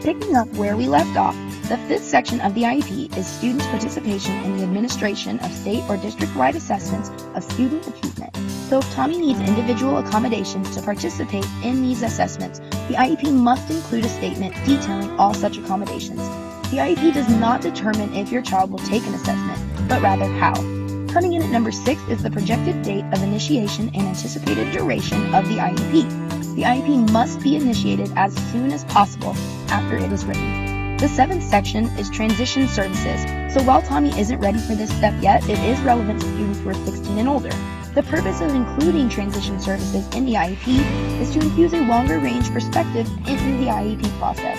Picking up where we left off, the fifth section of the IEP is students' participation in the administration of state or district-wide assessments of student achievement. So if Tommy needs individual accommodations to participate in these assessments, the IEP must include a statement detailing all such accommodations. The IEP does not determine if your child will take an assessment, but rather how. Coming in at number 6 is the projected date of initiation and anticipated duration of the IEP. The IEP must be initiated as soon as possible after it is written. The 7th section is transition services, so while Tommy isn't ready for this step yet, it is relevant to students who are 16 and older. The purpose of including transition services in the IEP is to infuse a longer range perspective into the IEP process.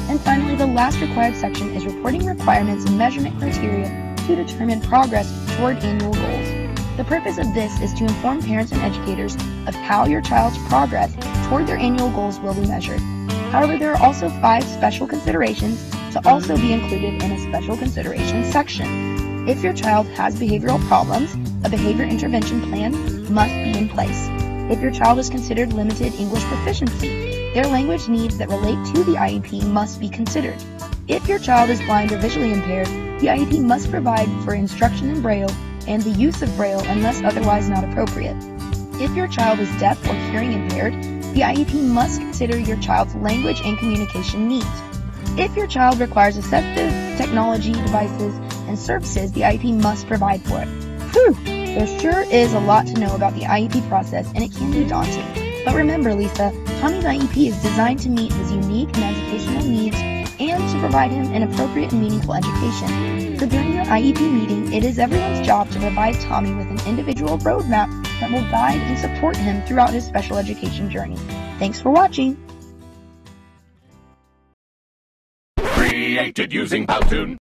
And finally, the last required section is reporting requirements and measurement criteria to determine progress toward annual goals. The purpose of this is to inform parents and educators of how your child's progress toward their annual goals will be measured. However, there are also 5 special considerations to also be included in a special considerations section. If your child has behavioral problems, a behavior intervention plan must be in place. If your child is considered limited English proficiency, their language needs that relate to the IEP must be considered. If your child is blind or visually impaired, the IEP must provide for instruction in Braille and the use of Braille unless otherwise not appropriate. If your child is deaf or hearing impaired, the IEP must consider your child's language and communication needs. If your child requires assistive technology devices and services, the IEP must provide for it. Whew! There sure is a lot to know about the IEP process, and it can be daunting. But remember, Lisa, Tommy's IEP is designed to meet his unique and educational needs and to provide him an appropriate and meaningful education. So during your IEP meeting, it is everyone's job to provide Tommy with an individual roadmap that will guide and support him throughout his special education journey. Thanks for watching! Created using Powtoon.